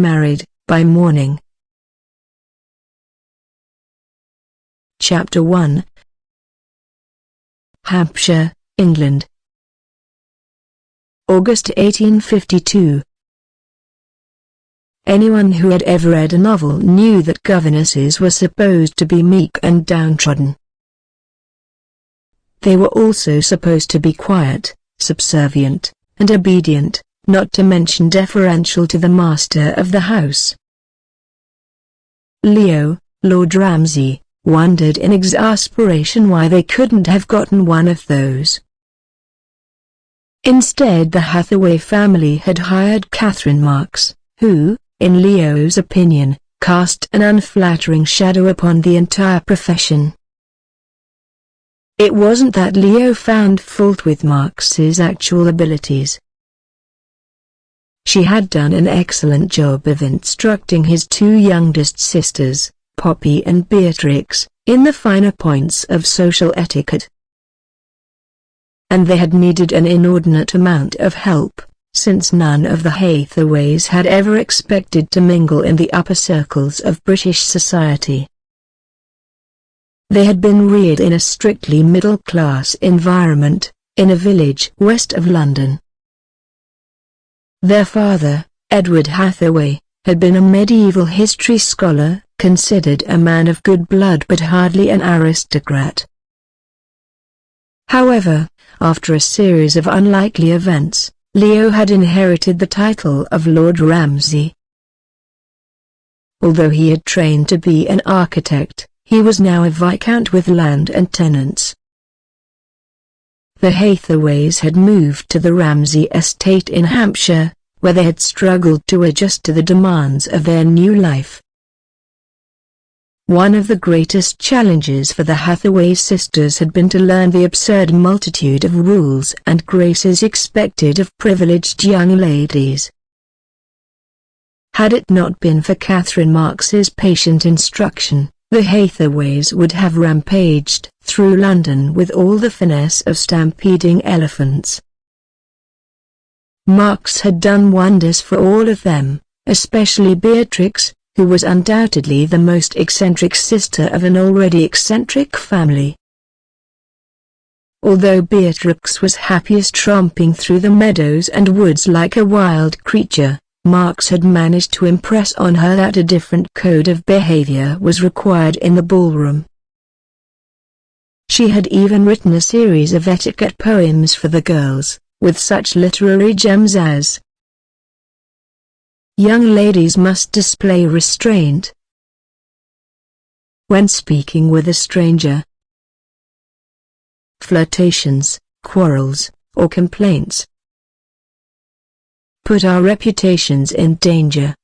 Married, by morning. Chapter 1. Hampshire, England. August 1852. Anyone who had ever read a novel knew that governesses were supposed to be meek and downtrodden. They were also supposed to be quiet, subservient, and obedient, not to mention deferential to the master of the house. Leo, Lord Ramsay, wondered in exasperation why they couldn't have gotten one of those. Instead, the Hathaway family had hired Catherine Marks, who, in Leo's opinion, cast an unflattering shadow upon the entire profession. It wasn't that Leo found fault with Marks's actual abilities. She had done an excellent job of instructing his two youngest sisters, Poppy and Beatrix, in the finer points of social etiquette. And they had needed an inordinate amount of help, since none of the Hathaways had ever expected to mingle in the upper circles of British society. They had been reared in a strictly middle-class environment, in a village west of London. Their father, Edward Hathaway, had been a medieval history scholar, considered a man of good blood but hardly an aristocrat. However, after a series of unlikely events, Leo had inherited the title of Lord Ramsay. Although he had trained to be an architect, he was now a viscount with land and tenants. The Hathaways had moved to the Ramsay estate in Hampshire, where they had struggled to adjust to the demands of their new life. One of the greatest challenges for the Hathaway sisters had been to learn the absurd multitude of rules and graces expected of privileged young ladies. Had it not been for Catherine Marks's patient instruction, the Hathaways would have rampaged through London with all the finesse of stampeding elephants. Marks had done wonders for all of them, especially Beatrix, who was undoubtedly the most eccentric sister of an already eccentric family. Although Beatrix was happiest tromping through the meadows and woods like a wild creature, Marks had managed to impress on her that a different code of behavior was required in the ballroom. She had even written a series of etiquette poems for the girls, with such literary gems as "Young ladies must display restraint when speaking with a stranger. Flirtations, quarrels, or complaints put our reputations in danger."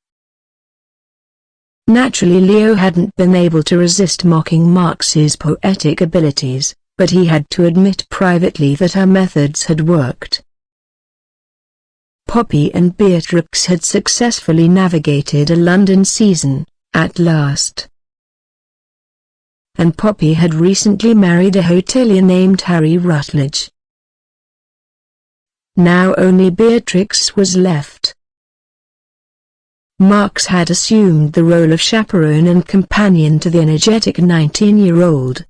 Naturally, Leo hadn't been able to resist mocking Marks's poetic abilities, but he had to admit privately that her methods had worked. Poppy and Beatrix had successfully navigated a London season, at last. And Poppy had recently married a hotelier named Harry Rutledge. Now only Beatrix was left. Marks had assumed the role of chaperone and companion to the energetic 19-year-old.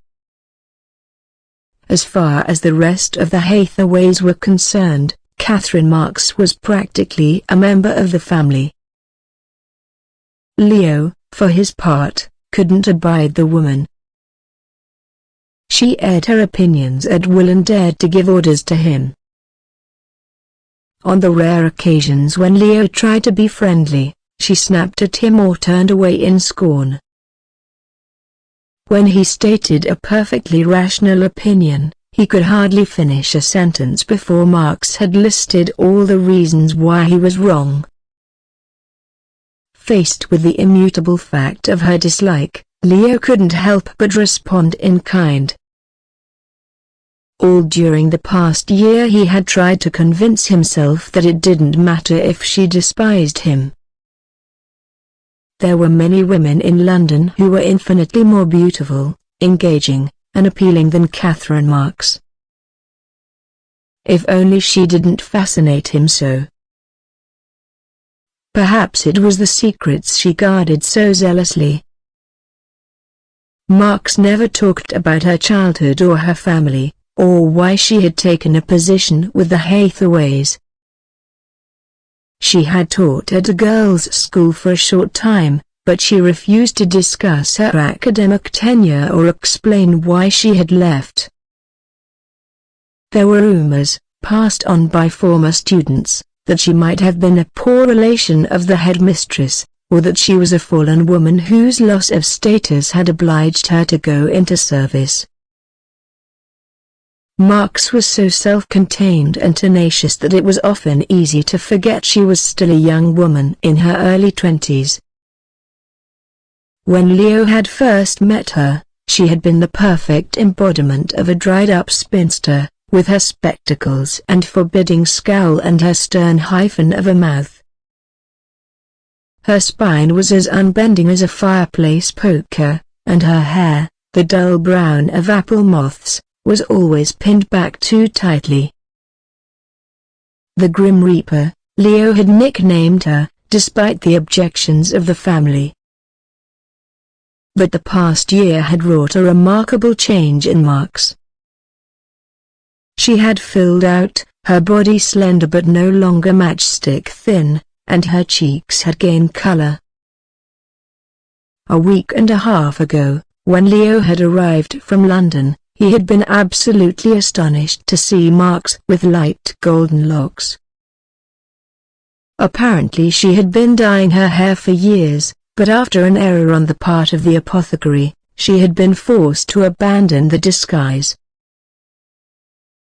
As far as the rest of the Hathaways were concerned, Catherine Marks was practically a member of the family. Leo, for his part, couldn't abide the woman. She aired her opinions at will and dared to give orders to him. On the rare occasions when Leo tried to be friendly, she snapped at him or turned away in scorn. When he stated a perfectly rational opinion, he could hardly finish a sentence before Marks had listed all the reasons why he was wrong. Faced with the immutable fact of her dislike, Leo couldn't help but respond in kind. All during the past year he had tried to convince himself that it didn't matter if she despised him. There were many women in London who were infinitely more beautiful, engaging, and appealing than Catherine Marks. If only she didn't fascinate him so. Perhaps it was the secrets she guarded so zealously. Marks never talked about her childhood or her family, or why she had taken a position with the Hathaways. She had taught at a girls' school for a short time, but she refused to discuss her academic tenure or explain why she had left. There were rumors, passed on by former students, that she might have been a poor relation of the headmistress, or that she was a fallen woman whose loss of status had obliged her to go into service. Marks was so self-contained and tenacious that it was often easy to forget she was still a young woman in her early 20s. When Leo had first met her, she had been the perfect embodiment of a dried-up spinster, with her spectacles and forbidding scowl and her stern hyphen of a mouth. Her spine was as unbending as a fireplace poker, and her hair, the dull brown of apple moths, was always pinned back too tightly. The Grim Reaper, Leo had nicknamed her, despite the objections of the family. But the past year had wrought a remarkable change in Marks. She had filled out, her body slender but no longer matchstick thin, and her cheeks had gained color. A week and a half ago, when Leo had arrived from London, he had been absolutely astonished to see Marks with light golden locks. Apparently she had been dyeing her hair for years, but after an error on the part of the apothecary, she had been forced to abandon the disguise.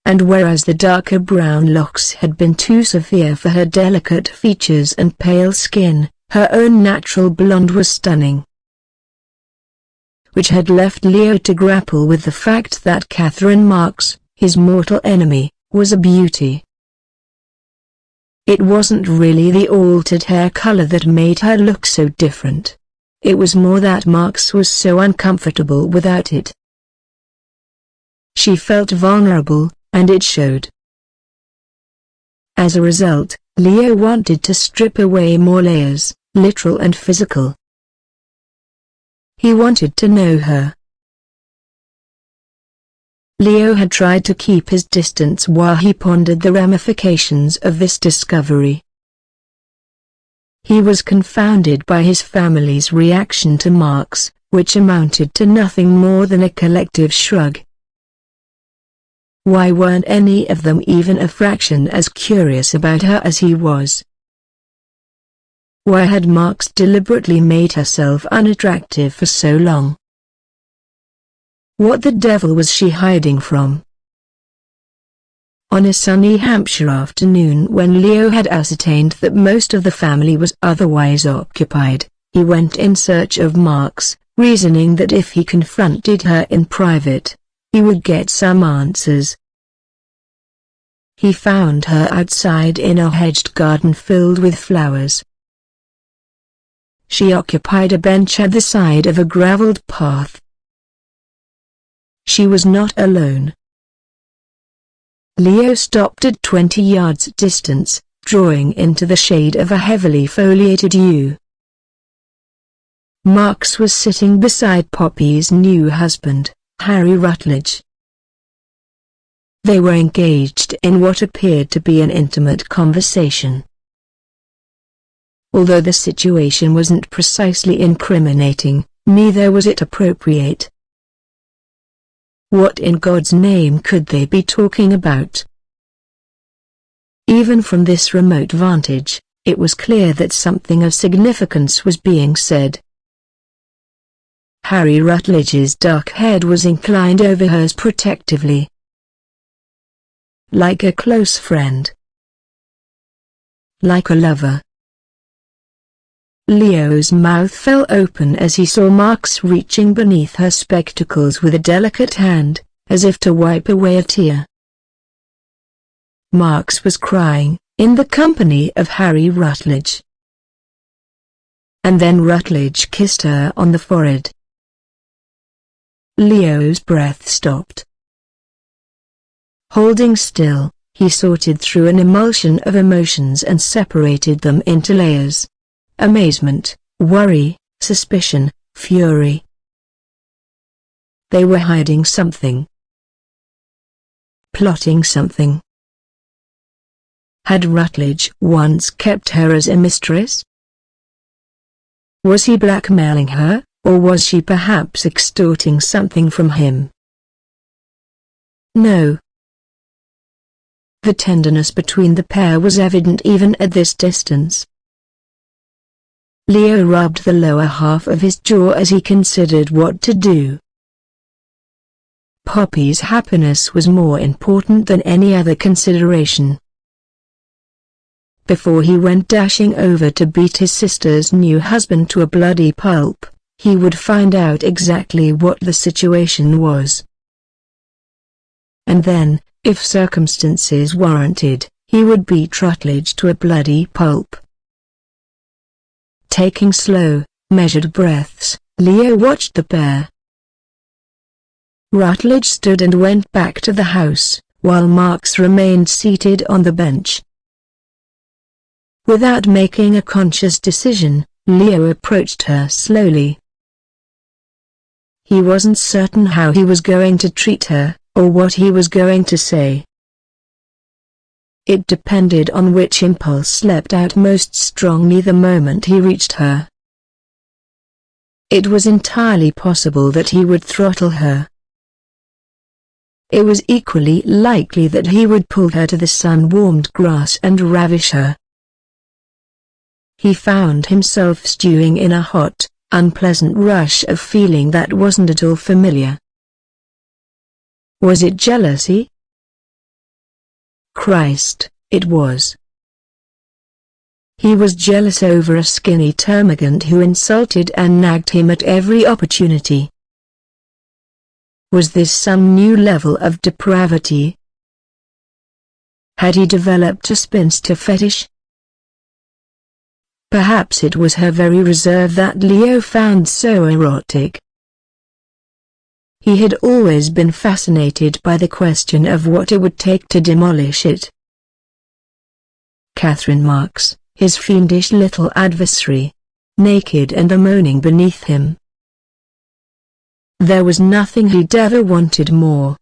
And whereas the darker brown locks had been too severe for her delicate features and pale skin, her own natural blonde was stunning. Which had left Leo to grapple with the fact that Catherine Marks, his mortal enemy, was a beauty. It wasn't really the altered hair color that made her look so different. It was more that Marks was so uncomfortable without it. She felt vulnerable, and it showed. As a result, Leo wanted to strip away more layers, literal and physical. He wanted to know her. Leo had tried to keep his distance while he pondered the ramifications of this discovery. He was confounded by his family's reaction to Marks, which amounted to nothing more than a collective shrug. Why weren't any of them even a fraction as curious about her as he was? Why had Marks deliberately made herself unattractive for so long? What the devil was she hiding from? On a sunny Hampshire afternoon when Leo had ascertained that most of the family was otherwise occupied, he went in search of Marks, reasoning that if he confronted her in private, he would get some answers. He found her outside in a hedged garden filled with flowers. She occupied a bench at the side of a gravelled path. She was not alone. Leo stopped at 20 yards distance, drawing into the shade of a heavily foliated yew. Marks was sitting beside Poppy's new husband, Harry Rutledge. They were engaged in what appeared to be an intimate conversation. Although the situation wasn't precisely incriminating, neither was it appropriate. What in God's name could they be talking about? Even from this remote vantage, it was clear that something of significance was being said. Harry Rutledge's dark head was inclined over hers protectively. Like a close friend. Like a lover. Leo's mouth fell open as he saw Marks reaching beneath her spectacles with a delicate hand, as if to wipe away a tear. Marks was crying, in the company of Harry Rutledge. And then Rutledge kissed her on the forehead. Leo's breath stopped. Holding still, he sorted through an emulsion of emotions and separated them into layers. amazement, worry, suspicion, fury. They were hiding something. Plotting something. Had Rutledge once kept her as a mistress? Was he blackmailing her, or was she perhaps extorting something from him? No. The tenderness between the pair was evident even at this distance. Leo rubbed the lower half of his jaw as he considered what to do. Poppy's happiness was more important than any other consideration. Before he went dashing over to beat his sister's new husband to a bloody pulp, he would find out exactly what the situation was. And then, if circumstances warranted, he would beat Rutledge to a bloody pulp. Taking slow, measured breaths, Leo watched the pair. Rutledge stood and went back to the house, while Marks remained seated on the bench. Without making a conscious decision, Leo approached her slowly. He wasn't certain how he was going to treat her, or what he was going to say. It depended on which impulse leapt out most strongly the moment he reached her. It was entirely possible that he would throttle her. It was equally likely that he would pull her to the sun-warmed grass and ravish her. He found himself stewing in a hot, unpleasant rush of feeling that wasn't at all familiar. Was it jealousy? Christ, it was. He was jealous over a skinny termagant who insulted and nagged him at every opportunity. Was this some new level of depravity? Had he developed a spinster fetish? Perhaps it was her very reserve that Leo found so erotic. He had always been fascinated by the question of what it would take to demolish it. Catherine Marks, his fiendish little adversary, naked and moaning beneath him. There was nothing he'd ever wanted more.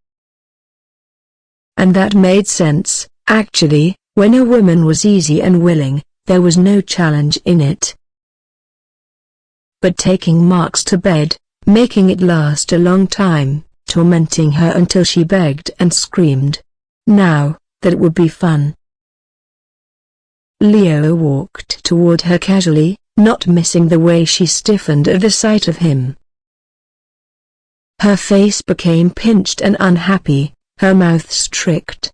And that made sense, actually, when a woman was easy and willing. There was no challenge in it. But taking Marks to bed, making it last a long time, tormenting her until she begged and screamed. Now, that would be fun. Leo walked toward her casually, not missing the way she stiffened at the sight of him. Her face became pinched and unhappy, her mouth strict.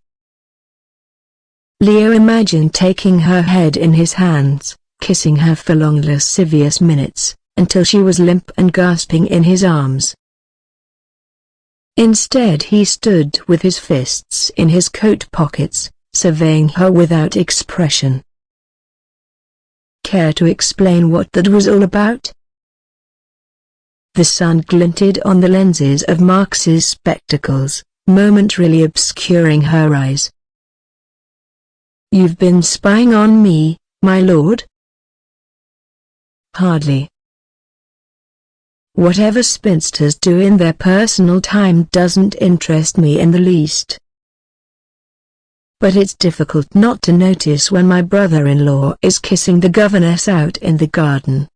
Leo imagined taking her head in his hands, kissing her for long lascivious minutes, until she was limp and gasping in his arms. Instead he stood with his fists in his coat pockets, surveying her without expression. Care to explain what that was all about? The sun glinted on the lenses of Marks's spectacles, momentarily obscuring her eyes. You've been spying on me, my lord? Hardly. Whatever spinsters do in their personal time doesn't interest me in the least. But it's difficult not to notice when my brother-in-law is kissing the governess out in the garden.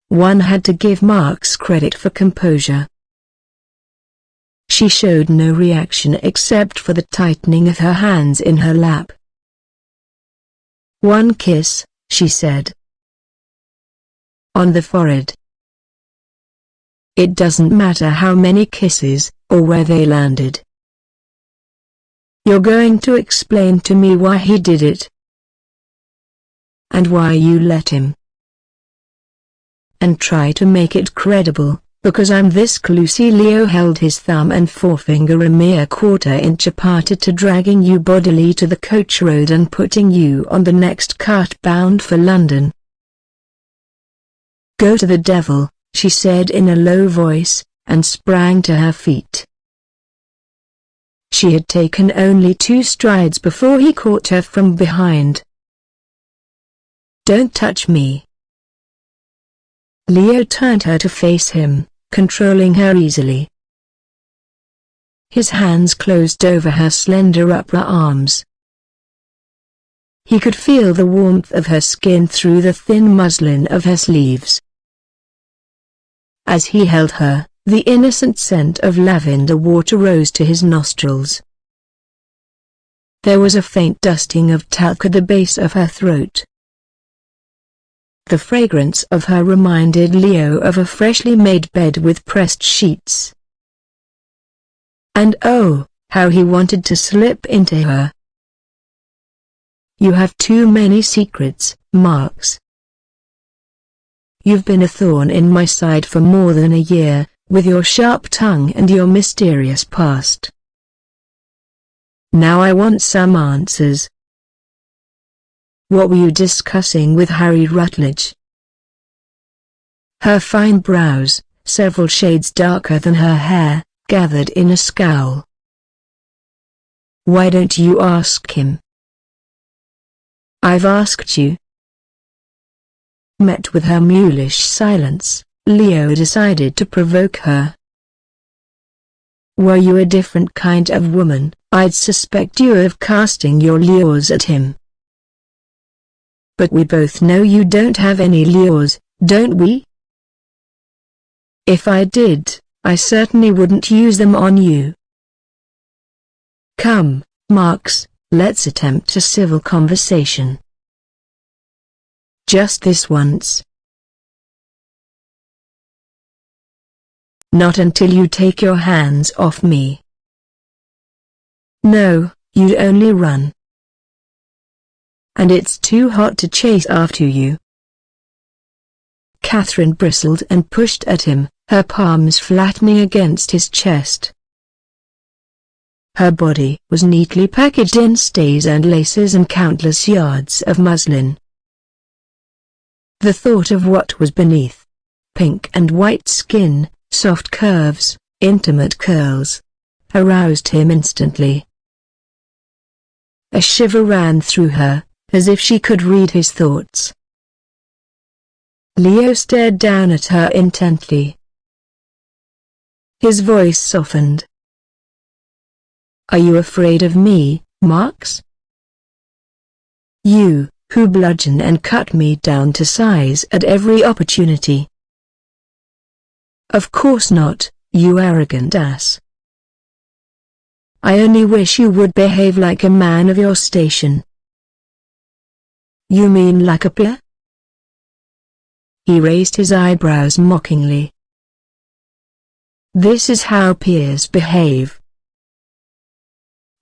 One had to give Marks credit for composure. She showed no reaction except for the tightening of her hands in her lap. "One kiss," she said. "On the forehead." "It doesn't matter how many kisses, or where they landed. You're going to explain to me why he did it. And why you let him. And try to make it credible. Because I'm this clumsy." Leo held his thumb and forefinger a mere quarter-inch apart to dragging you bodily to the coach road and putting you on the next cart bound for London. "Go to the devil," she said in a low voice, and sprang to her feet. She had taken only 2 strides before he caught her from behind. Don't touch me. Leo turned her to face him, controlling her easily. His hands closed over her slender upper arms. He could feel the warmth of her skin through the thin muslin of her sleeves. As he held her, the innocent scent of lavender water rose to his nostrils. There was a faint dusting of talc at the base of her throat. The fragrance of her reminded Leo of a freshly made bed with pressed sheets. And oh, how he wanted to slip into her. You have too many secrets, Marks. You've been a thorn in my side for more than a year, with your sharp tongue and your mysterious past. Now I want some answers. What were you discussing with Harry Rutledge? Her fine brows, several shades darker than her hair, gathered in a scowl. Why don't you ask him? I've asked you. Met with her mulish silence, Leo decided to provoke her. Were you a different kind of woman, I'd suspect you of casting your lures at him. But we both know you don't have any lures, don't we? If I did, I certainly wouldn't use them on you. Come, Marks, let's attempt a civil conversation. Just this once. Not until you take your hands off me. No, you'd only run. And it's too hot to chase after you. Catherine bristled and pushed at him, her palms flattening against his chest. Her body was neatly packaged in stays and laces and countless yards of muslin. The thought of what was beneath, pink and white skin, soft curves, intimate curls, aroused him instantly. A shiver ran through her, as if she could read his thoughts. Leo stared down at her intently. His voice softened. Are you afraid of me, Marks? You, who bludgeon and cut me down to size at every opportunity. Of course not, you arrogant ass. I only wish you would behave like a man of your station. You mean like a peer? He raised his eyebrows mockingly. This is how peers behave.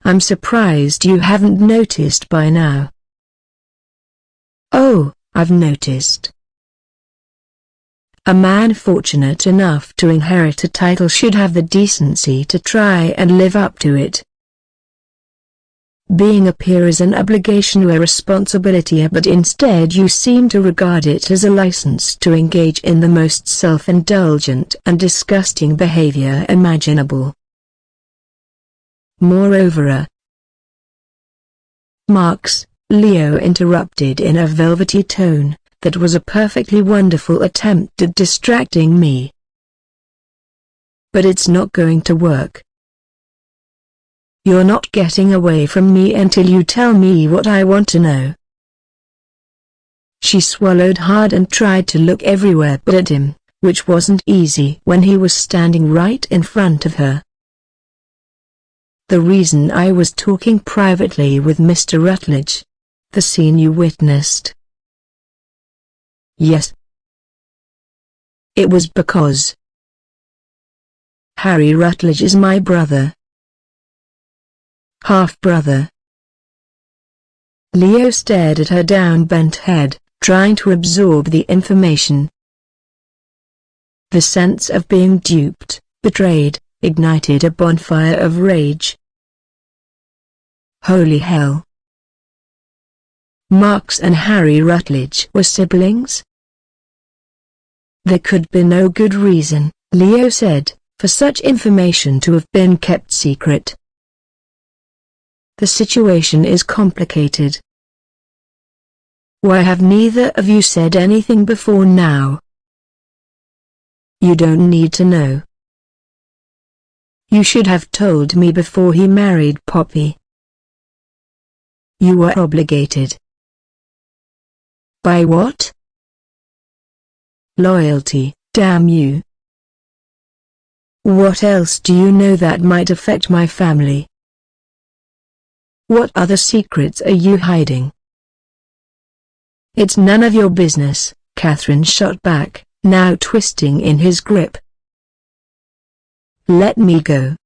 I'm surprised you haven't noticed by now. Oh, I've noticed. A man fortunate enough to inherit a title should have the decency to try and live up to it. Being a peer is an obligation or a responsibility, but instead you seem to regard it as a license to engage in the most self-indulgent and disgusting behavior imaginable. Moreover, Marks, Leo interrupted in a velvety tone, that was a perfectly wonderful attempt at distracting me. But it's not going to work. You're not getting away from me until you tell me what I want to know. She swallowed hard and tried to look everywhere but at him, which wasn't easy when he was standing right in front of her. The reason I was talking privately with Mr. Rutledge. The scene you witnessed. Yes. It was because Harry Rutledge is my brother. Half-brother. Leo stared at her down-bent head, trying to absorb the information. The sense of being duped, betrayed, ignited a bonfire of rage. Holy hell. Marks and Harry Rutledge were siblings? There could be no good reason, Leo said, for such information to have been kept secret. The situation is complicated. Why have neither of you said anything before now? You don't need to know. You should have told me before he married Poppy. You were obligated. By what? Loyalty, damn you. What else do you know that might affect my family? What other secrets are you hiding? It's none of your business, Catherine shot back, now twisting in his grip. Let me go.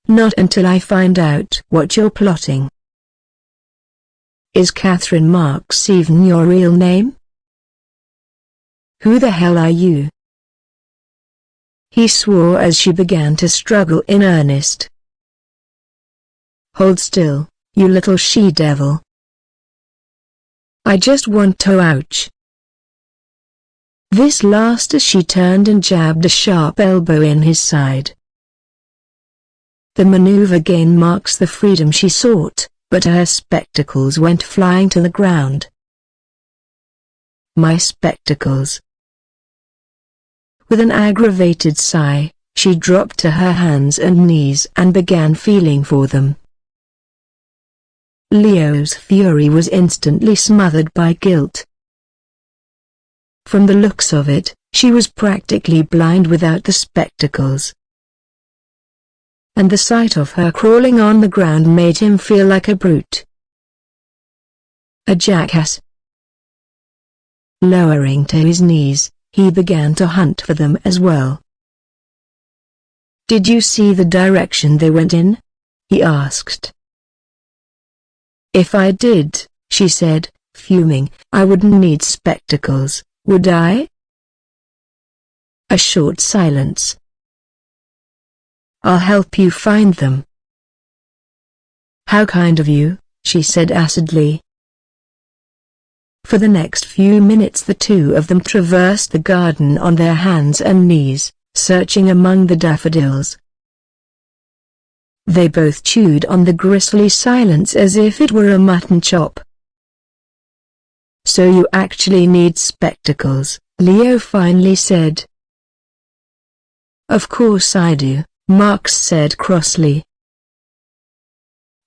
Not until I find out what you're plotting. Is Catherine Marks even your real name? Who the hell are you? He swore as she began to struggle in earnest. Hold still, you little she-devil. I just want to ouch. This last as she turned and jabbed a sharp elbow in his side. The maneuver gained Marks the freedom she sought, but her spectacles went flying to the ground. My spectacles. With an aggravated sigh, she dropped to her hands and knees and began feeling for them. Leo's fury was instantly smothered by guilt. From the looks of it, she was practically blind without the spectacles. And the sight of her crawling on the ground made him feel like a brute. A jackass. Lowering to his knees, he began to hunt for them as well. Did you see the direction they went in? He asked. If I did, she said, fuming, I wouldn't need spectacles, would I? A short silence. I'll help you find them. How kind of you, she said acidly. For the next few minutes the two of them traversed the garden on their hands and knees, searching among the daffodils. They both chewed on the grisly silence as if it were a mutton chop. So you actually need spectacles, Leo finally said. Of course I do, Marks said crossly.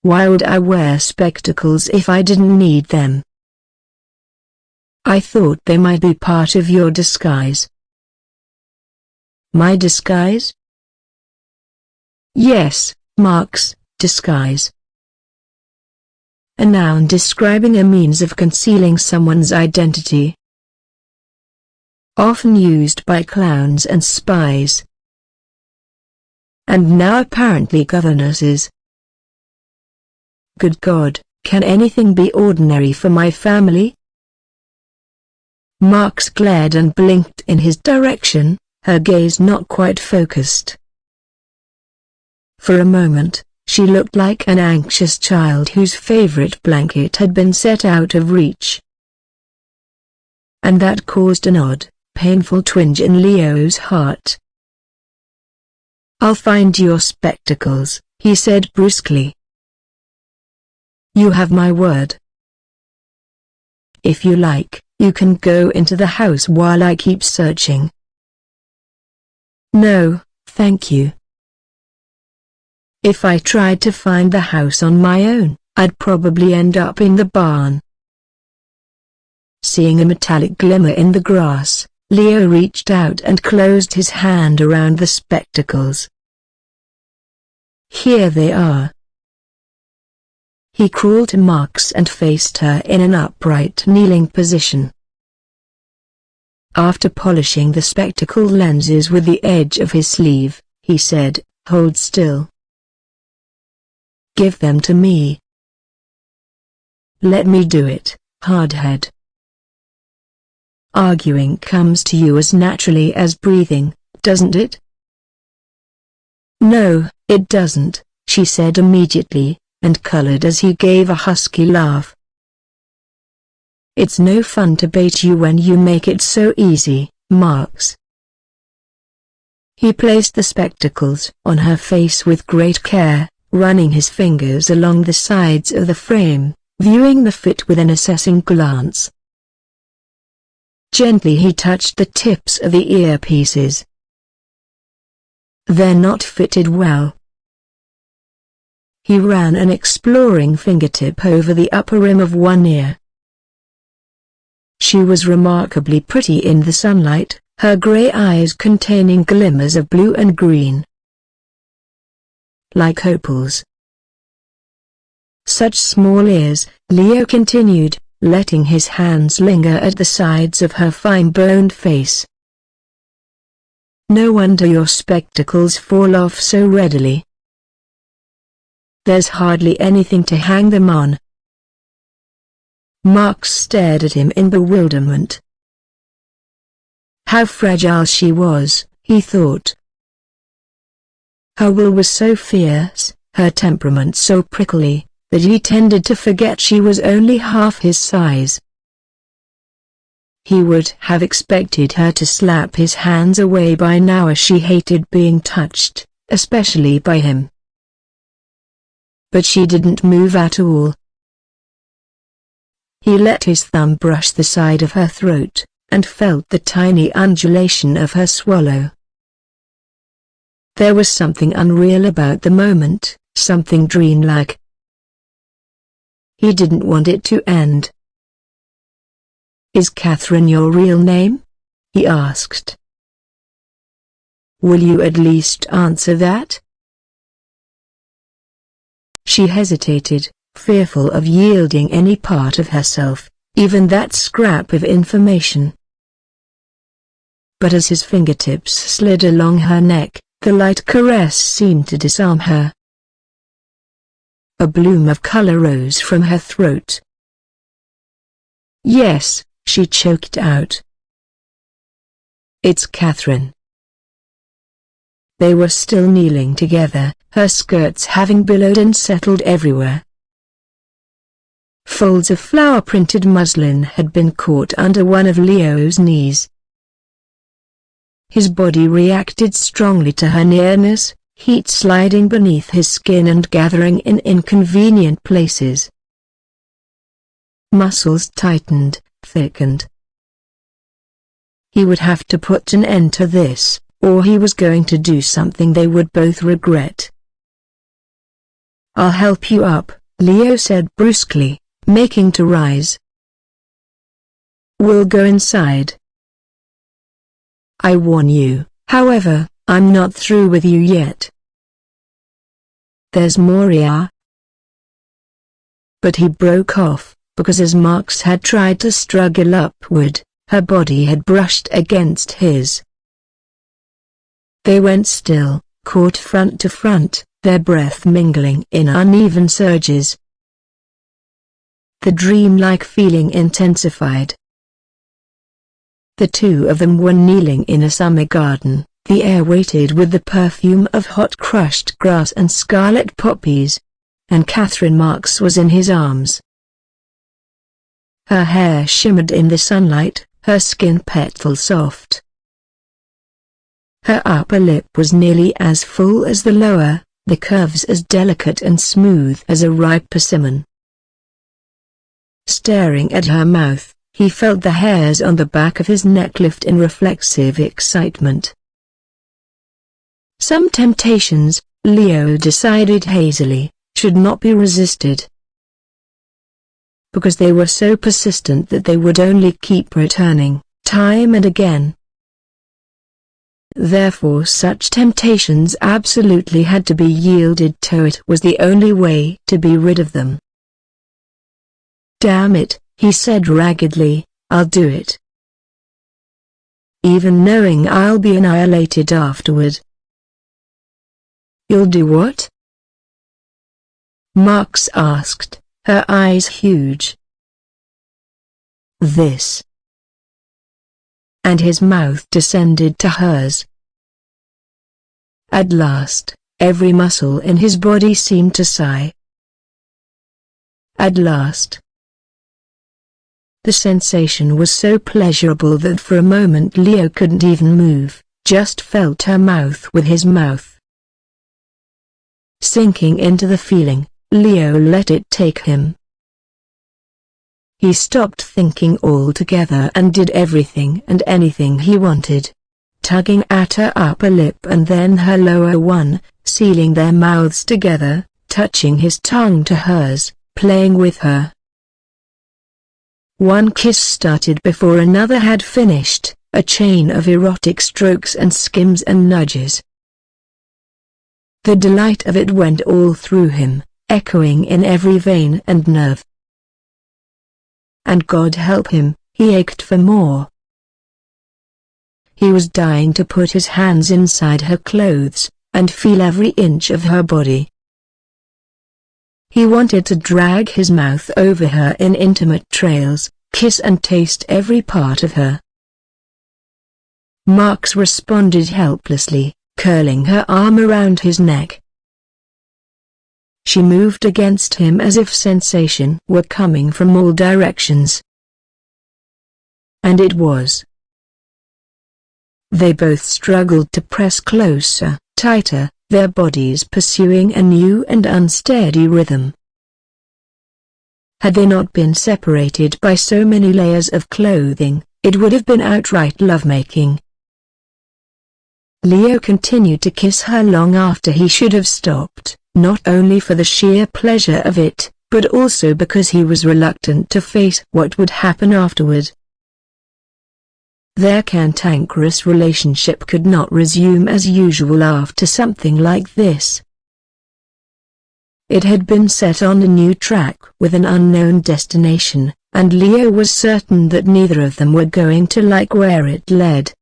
Why would I wear spectacles if I didn't need them? I thought they might be part of your disguise. My disguise? Yes, Marks, disguise. A noun describing a means of concealing someone's identity. Often used by clowns and spies. And now apparently governesses. Good God, can anything be ordinary for my family? Marks glared and blinked in his direction, her gaze not quite focused. For a moment, she looked like an anxious child whose favorite blanket had been set out of reach. And that caused an odd, painful twinge in Leo's heart. I'll find your spectacles, he said brusquely. You have my word. If you like, you can go into the house while I keep searching. No, thank you. If I tried to find the house on my own, I'd probably end up in the barn. Seeing a metallic glimmer in the grass, Leo reached out and closed his hand around the spectacles. Here they are. He crawled to Marks and faced her in an upright kneeling position. After polishing the spectacle lenses with the edge of his sleeve, he said, hold still. Give them to me. Let me do it, hardhead. Arguing comes to you as naturally as breathing, doesn't it? No, it doesn't, she said immediately, and colored as he gave a husky laugh. It's no fun to bait you when you make it so easy, Marks. He placed the spectacles on her face with great care, running his fingers along the sides of the frame, viewing the fit with an assessing glance. Gently he touched the tips of the earpieces. They're not fitted well. He ran an exploring fingertip over the upper rim of one ear. She was remarkably pretty in the sunlight, her grey eyes containing glimmers of blue and green, like opals. Such small ears, Leo continued, letting his hands linger at the sides of her fine-boned face. No wonder your spectacles fall off so readily. There's hardly anything to hang them on. Marks stared at him in bewilderment. How fragile she was, he thought. Her will was so fierce, her temperament so prickly, that he tended to forget she was only half his size. He would have expected her to slap his hands away by now, as she hated being touched, especially by him. But she didn't move at all. He let his thumb brush the side of her throat, and felt the tiny undulation of her swallow. There was something unreal about the moment, something dreamlike. He didn't want it to end. "Is Catherine your real name?" he asked. "Will you at least answer that?" She hesitated, fearful of yielding any part of herself, even that scrap of information. But as his fingertips slid along her neck, the light caress seemed to disarm her. A bloom of color rose from her throat. "Yes," she choked out. "It's Catherine." They were still kneeling together, her skirts having billowed and settled everywhere. Folds of flower-printed muslin had been caught under one of Leo's knees. His body reacted strongly to her nearness, heat sliding beneath his skin and gathering in inconvenient places. Muscles tightened, thickened. He would have to put an end to this, or he was going to do something they would both regret. "I'll help you up," Leo said brusquely, making to rise. "We'll go inside. I warn you, however, I'm not through with you yet. There's Moria." But he broke off, because as Marks had tried to struggle upward, her body had brushed against his. They went still, caught front to front, their breath mingling in uneven surges. The dreamlike feeling intensified. The two of them were kneeling in a summer garden, the air weighted with the perfume of hot crushed grass and scarlet poppies, and Catherine Marks was in his arms. Her hair shimmered in the sunlight, her skin petal soft. Her upper lip was nearly as full as the lower, the curves as delicate and smooth as a ripe persimmon. Staring at her mouth, he felt the hairs on the back of his neck lift in reflexive excitement. Some temptations, Leo decided hazily, should not be resisted, because they were so persistent that they would only keep returning, time and again. Therefore such temptations absolutely had to be yielded to. It was the only way to be rid of them. "Damn it," he said raggedly, "I'll do it. Even knowing I'll be annihilated afterward." "You'll do what?" Marks asked, her eyes huge. "This." And his mouth descended to hers. At last, every muscle in his body seemed to sigh. At last. The sensation was so pleasurable that for a moment Leo couldn't even move, just felt her mouth with his mouth. Sinking into the feeling, Leo let it take him. he stopped thinking altogether and did everything and anything he wanted. Tugging at her upper lip and then her lower one, sealing their mouths together, touching his tongue to hers, playing with her. One kiss started before another had finished, a chain of erotic strokes and skims and nudges. The delight of it went all through him, echoing in every vein and nerve. And God help him, he ached for more. He was dying to put his hands inside her clothes, and feel every inch of her body. He wanted to drag his mouth over her in intimate trails, kiss and taste every part of her. Marks responded helplessly, curling her arm around his neck. She moved against him as if sensation were coming from all directions. And it was. They both struggled to press closer, tighter, their bodies pursuing a new and unsteady rhythm. Had they not been separated by so many layers of clothing, it would have been outright lovemaking. Leo continued to kiss her long after he should have stopped, not only for the sheer pleasure of it, but also because he was reluctant to face what would happen afterward. Their cantankerous relationship could not resume as usual after something like this. It had been set on a new track with an unknown destination, and Leo was certain that neither of them were going to like where it led.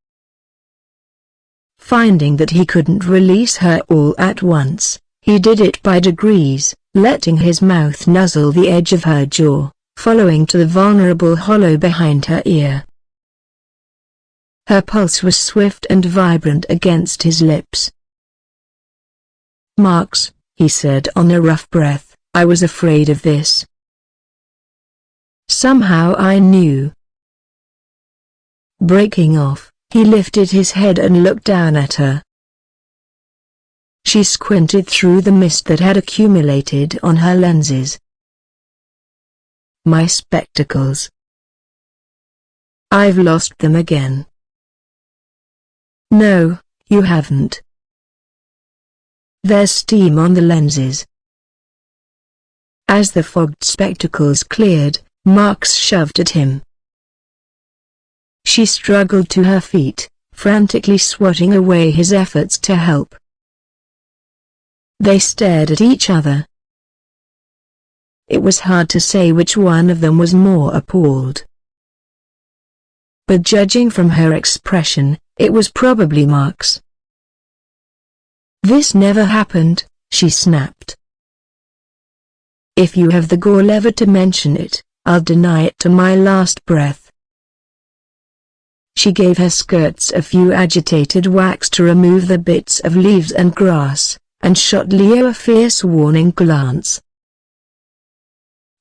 Finding that he couldn't release her all at once, he did it by degrees, letting his mouth nuzzle the edge of her jaw, following to the vulnerable hollow behind her ear. Her pulse was swift and vibrant against his lips. "Marks," he said on a rough breath, "I was afraid of this. Somehow I knew." Breaking off, he lifted his head and looked down at her. She squinted through the mist that had accumulated on her lenses. "My spectacles. I've lost them again." "No, you haven't. There's steam on the lenses." As the fogged spectacles cleared, Marks shoved at him. She struggled to her feet, frantically swatting away his efforts to help. They stared at each other. It was hard to say which one of them was more appalled. But judging from her expression, it was probably Marks. "This never happened," she snapped. "If you have the gall ever to mention it, I'll deny it to my last breath." She gave her skirts a few agitated whacks to remove the bits of leaves and grass, and shot Leo a fierce warning glance.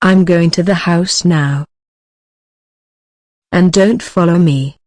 "I'm going to the house now. And don't follow me."